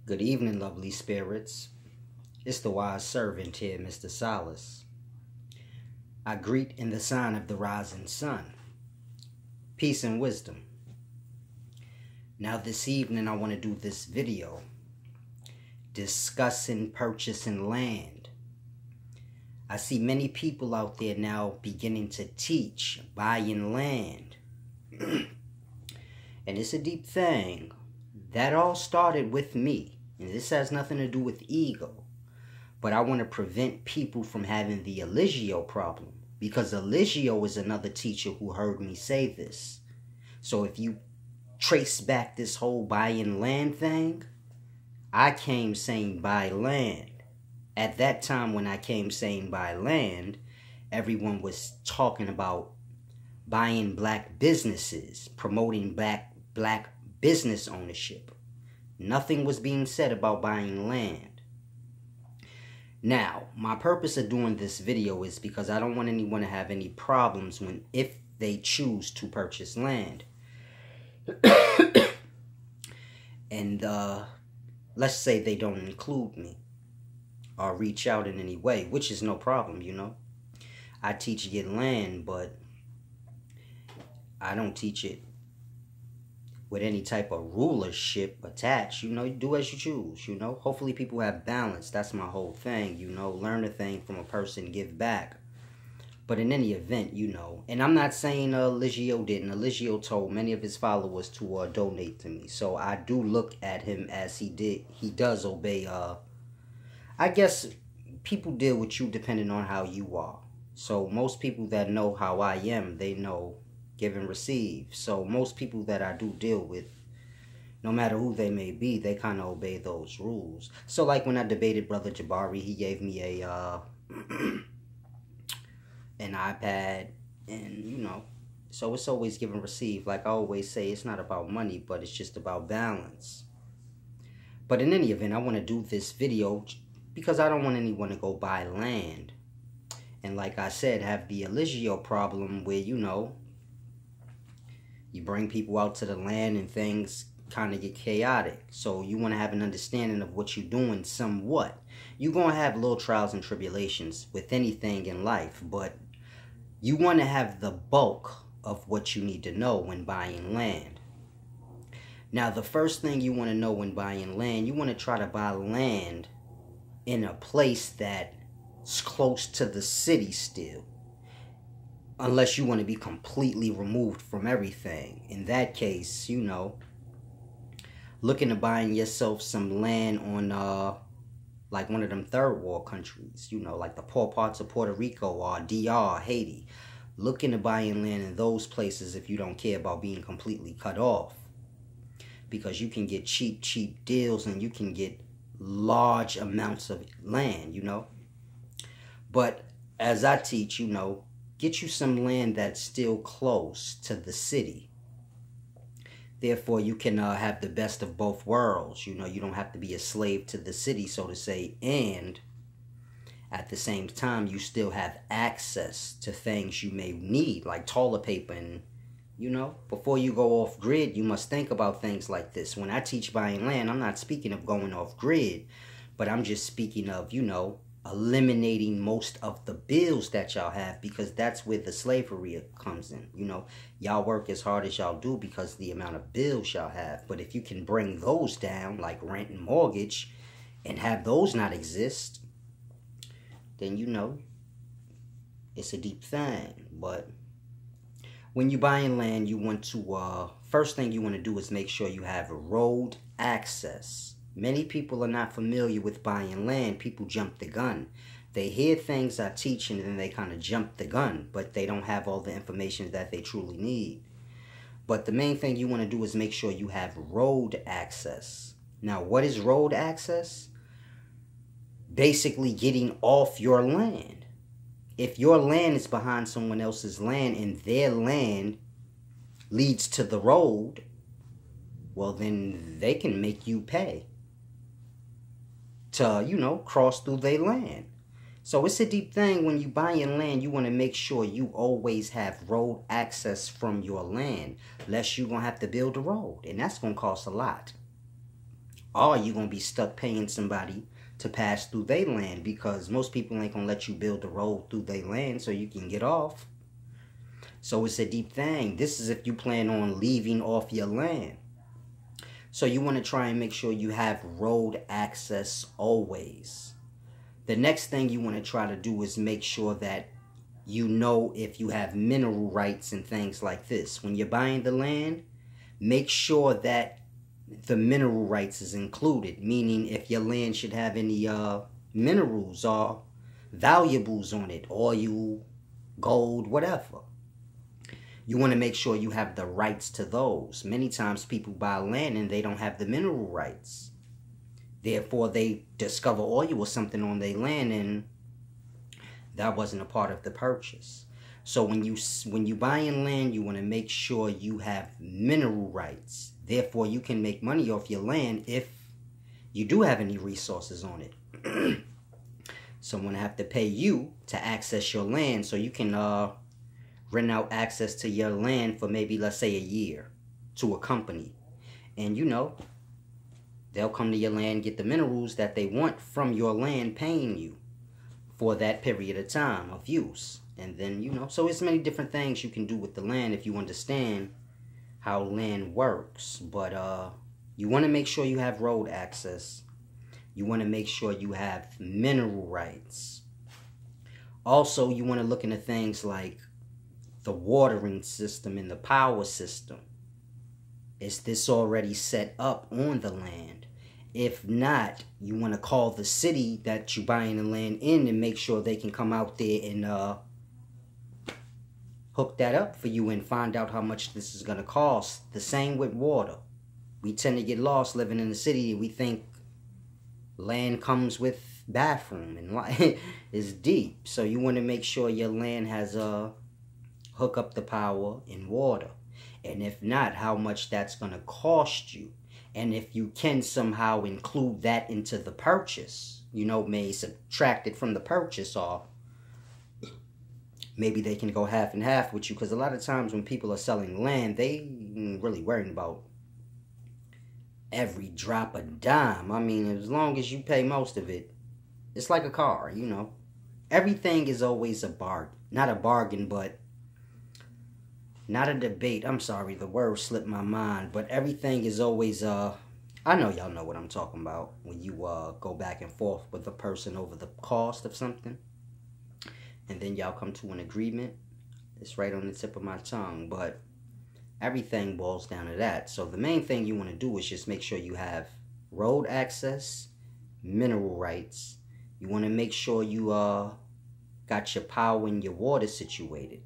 Good evening, lovely spirits. It's the wise servant here, Mr. Solace. I greet in the sign of the rising sun. Peace and wisdom. Now this evening I want to do this video discussing purchasing land. I see many people out there now beginning to teach buying land. And it's a deep thing. That all started with me. And this has nothing to do with ego. But I want to prevent people from having the Eligio problem. Because Eligio is another teacher who heard me say this. So if you trace back this whole buying land thing, I came saying buy land. At that time when I came saying buy land, everyone was talking about buying black businesses, promoting black business ownership. Nothing was being said about buying land. Now, my purpose of doing this video is because I don't want anyone to have any problems if they choose to purchase land. And let's say they don't include me or reach out in any way, which is no problem, you know. I teach get land, but I don't teach it with any type of rulership attached. You know, you do as you choose, you know. Hopefully people have balance. That's my whole thing, you know. Learn a thing from a person, give back. But in any event, you know, and I'm not saying Eligio didn't. Eligio told many of his followers to donate to me. So I do look at him as he does obey. I guess people deal with you depending on how you are. So most people that know how I am, they know give and receive. So most people that I do deal with, no matter who they may be, they kind of obey those rules. So like when I debated Brother Jabari, he gave me a an iPad, and you know, so it's always give and receive. Like I always say, it's not about money, but it's just about balance. But in any event, I want to do this video because I don't want anyone to go buy land. And like I said, have the Eligio problem where, you know, you bring people out to the land and things kind of get chaotic. So you want to have an understanding of what you're doing somewhat. You're going to have little trials and tribulations with anything in life, but you want to have the bulk of what you need to know when buying land. Now, the first thing you want to know when buying land, you want to try to buy land in a place that's close to the city still. Unless you want to be completely removed from everything. In that case, you know, looking to buying yourself some land on like one of them third world countries, you know, like the poor parts of Puerto Rico or DR, Haiti. Look into buying land in those places if you don't care about being completely cut off. Because you can get cheap deals and you can get large amounts of land, you know. But as I teach, you know, get you some land that's still close to the city. Therefore, you can have the best of both worlds. You know, you don't have to be a slave to the city, so to say. And at the same time, you still have access to things you may need, like toilet paper. And, you know, before you go off grid, you must think about things like this. When I teach buying land, I'm not speaking of going off grid, but I'm just speaking of, you know, eliminating most of the bills that y'all have, because that's where the slavery comes in. You know, y'all work as hard as y'all do because of the amount of bills y'all have. But if you can bring those down, like rent and mortgage, and have those not exist, then, you know, it's a deep thing. But when you're buying land, you want to, first thing you want to do is make sure you have road access. Many people are not familiar with buying land. People jump the gun. They hear things I teach and then they kind of jump the gun, but they don't have all the information that they truly need. But the main thing you want to do is make sure you have road access. Now, what is road access? Basically getting off your land. If your land is behind someone else's land and their land leads to the road, well, then they can make you pay to, you know, cross through their land. So it's a deep thing. When you buying land, you want to make sure you always have road access from your land, lest you're going to have to build a road, and that's going to cost a lot. or you're going to be stuck paying somebody to pass through their land, because most people ain't going to let you build a road through their land so you can get off. So it's a deep thing. This is if you plan on leaving off your land. So you want to try and make sure you have road access always. The next thing you want to try to do is make sure that you know if you have mineral rights and things like this. When you're buying the land, make sure that the mineral rights is included, meaning if your land should have any minerals or valuables on it, oil, gold, whatever. You want to make sure you have the rights to those. Many times people buy land and they don't have the mineral rights. Therefore, they discover oil or something on their land and that wasn't a part of the purchase. So when you buying land, you want to make sure you have mineral rights. Therefore, you can make money off your land if you do have any resources on it. Someone have to pay you to access your land so you can rent out access to your land for maybe, let's say, a year to a company. And, you know, they'll come to your land, get the minerals that they want from your land, paying you for that period of time of use. And then, you know, so it's many different things you can do with the land if you understand how land works. But you want to make sure you have road access. You want to make sure you have mineral rights. Also, you want to look into things like the watering system and the power system. Is this already set up on the land? If not, you want to call the city that you're buying the land in and make sure they can come out there and hook that up for you and find out how much this is going to cost. The same with water. We tend to get lost living in the city. We think land comes with bathroom and it's deep. So you want to make sure your land has a hook up the power and water. And if not, how much that's going to cost you. And if you can somehow include that into the purchase, you know, may subtract it from the purchase, or maybe they can go half and half with you. Because a lot of times when people are selling land, they ain't really worrying about every drop of dime. I mean, as long as you pay most of it, it's like a car, you know. Everything is always a bargain. Not a bargain, but not a debate. I'm sorry, the word slipped my mind. But everything is always, I know y'all know what I'm talking about. When you go back and forth with a person over the cost of something. And then y'all come to an agreement. It's right on the tip of my tongue. But everything boils down to that. So the main thing you want to do is just make sure you have road access, mineral rights. You want to make sure you got your power and your water situated,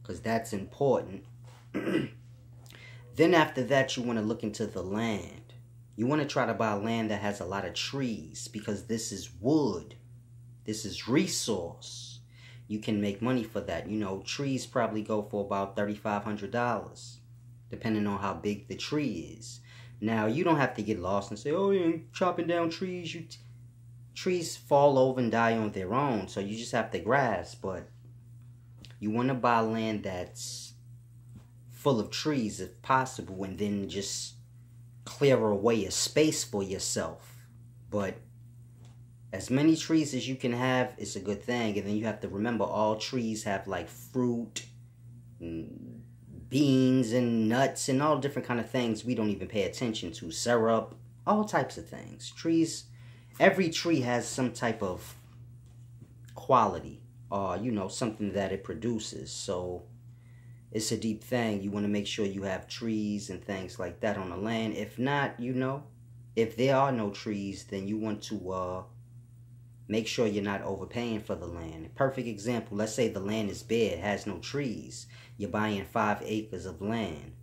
because that's important. Then after that, you want to look into the land. You want to try to buy land that has a lot of trees, because this is wood. This is resource. You can make money for that. You know, trees probably go for about $3,500, depending on how big the tree is. Now, you don't have to get lost and say, oh, you're chopping down trees. Trees fall over and die on their own, so you just have to grasp. But you want to buy land that's full of trees if possible, and then just clear away a space for yourself. But as many trees as you can have is a good thing. And then you have to remember, all trees have like fruit, and beans and nuts and all different kind of things we don't even pay attention to. Syrup, all types of things. Trees, every tree has some type of quality, or you know, something that it produces. So it's a deep thing. You want to make sure you have trees and things like that on the land. If not, you know, if there are no trees, then you want to make sure you're not overpaying for the land. Perfect example, let's say the land is bare, it has no trees. You're buying 5 acres of land.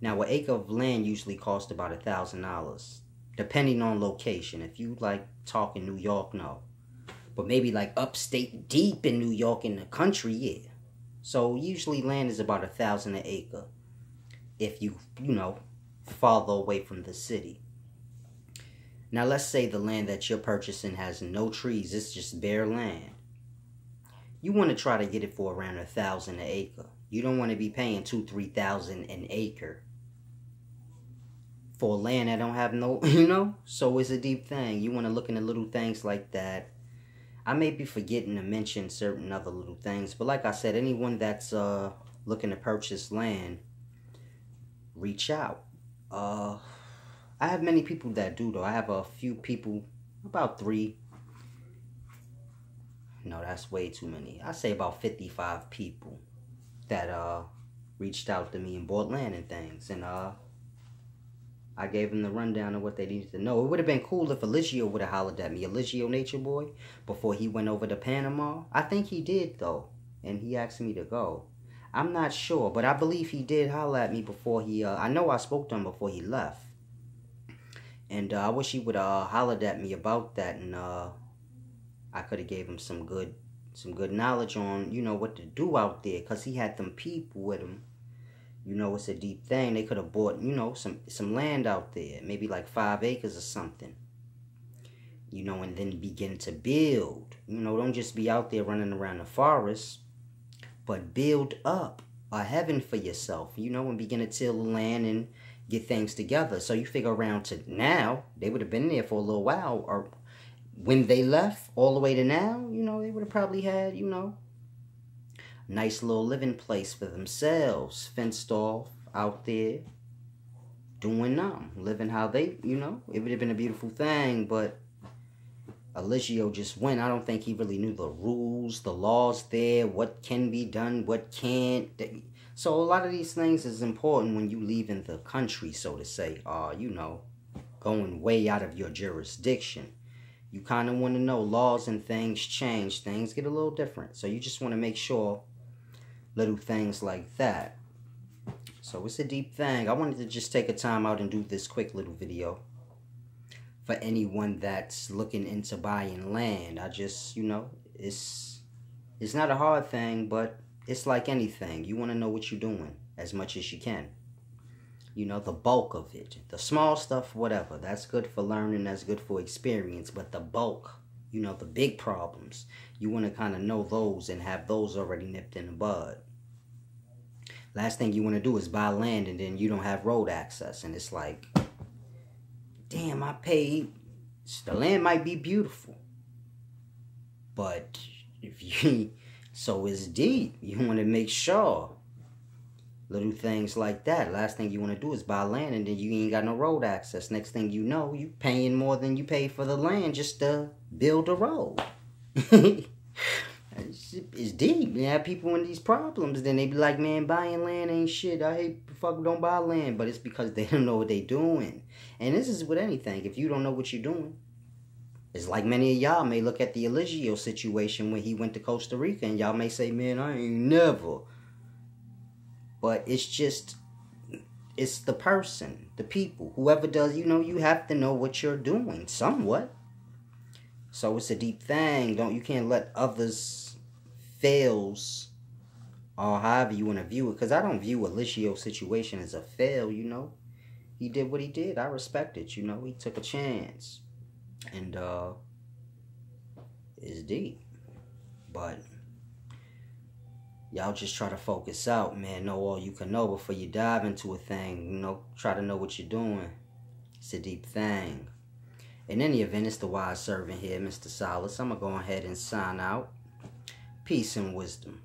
Now, an acre of land usually costs about $1,000, depending on location. If you like talking New York, no. But maybe like upstate deep in New York in the country, yeah. So usually land is about $1,000 an acre if you know, farther away from the city. Now let's say the land that you're purchasing has no trees, it's just bare land. You want to try to get it for around $1,000 an acre. You don't want to be paying $2,000 to $3,000 an acre for land that don't have no, you know? So it's a deep thing. You want to look into little things like that. I may be forgetting to mention certain other little things, but like I said, anyone that's looking to purchase land, reach out. I have many people that do, though. I have a few people, about 3. No, that's way too many. I say about 55 people that reached out to me and bought land and things, and I gave them the rundown of what they needed to know. It would have been cool if Eligio would have hollered at me, Eligio Nature Boy, before he went over to Panama. I think he did, though, and he asked me to go. I'm not sure, but I believe he did holler at me before he, I know I spoke to him before he left. And I wish he would have hollered at me about that, and I could have gave him some good knowledge on, you know, what to do out there, because he had them people with him. You know, it's a deep thing. They could have bought, you know, some land out there, maybe like 5 acres or something. You know, and then begin to build. You know, don't just be out there running around the forest, but build up a heaven for yourself, you know, and begin to till the land and get things together. So you figure around to now, they would have been there for a little while, or when they left all the way to now, you know, they would have probably had, you know, a nice little living place for themselves, fenced off out there, doing them, living how they, you know, it would have been a beautiful thing. But Eligio just went. I don't think he really knew the rules, the laws there, what can be done, what can't. So a lot of these things is important when you leaving the country, so to say, you know, going way out of your jurisdiction. You kind of want to know laws and things change. Things get a little different. So you just want to make sure little things like that. So it's a deep thing. I wanted to just take a time out and do this quick little video for anyone that's looking into buying land. I just, you know, it's not a hard thing, but it's like anything. You want to know what you're doing as much as you can. You know, the bulk of it. The small stuff, whatever. That's good for learning. That's good for experience. But the bulk, you know, the big problems, you want to kind of know those and have those already nipped in the bud. Last thing you want to do is buy land and then you don't have road access. And it's like, damn, I paid. The land might be beautiful, but if you, so it's deep. You want to make sure. Little things like that. Last thing you want to do is buy land and then you ain't got no road access. Next thing you know, you paying more than you paid for the land just to build a road. It's deep. You have people in these problems, then they be like, man, buying land ain't shit. I hate, fuck, don't buy land. But it's because they don't know what they doing. And this is with anything. If you don't know what you're doing, it's like many of y'all may look at the Eligio situation when he went to Costa Rica and y'all may say, man, I ain't never. But it's just, it's the person, the people, whoever does, you know, you have to know what you're doing somewhat. So it's a deep thing. You can't let others' fails, or however you want to view it. Because I don't view Eligio's situation as a fail, you know. He did what he did. I respect it, you know. He took a chance. And it's deep. But y'all just try to focus out, man. Know all you can know before you dive into a thing. You know, try to know what you're doing. It's a deep thing. In any event, it's the wise servant here, Mr. Solace. I'm going to go ahead and sign out. Peace and wisdom.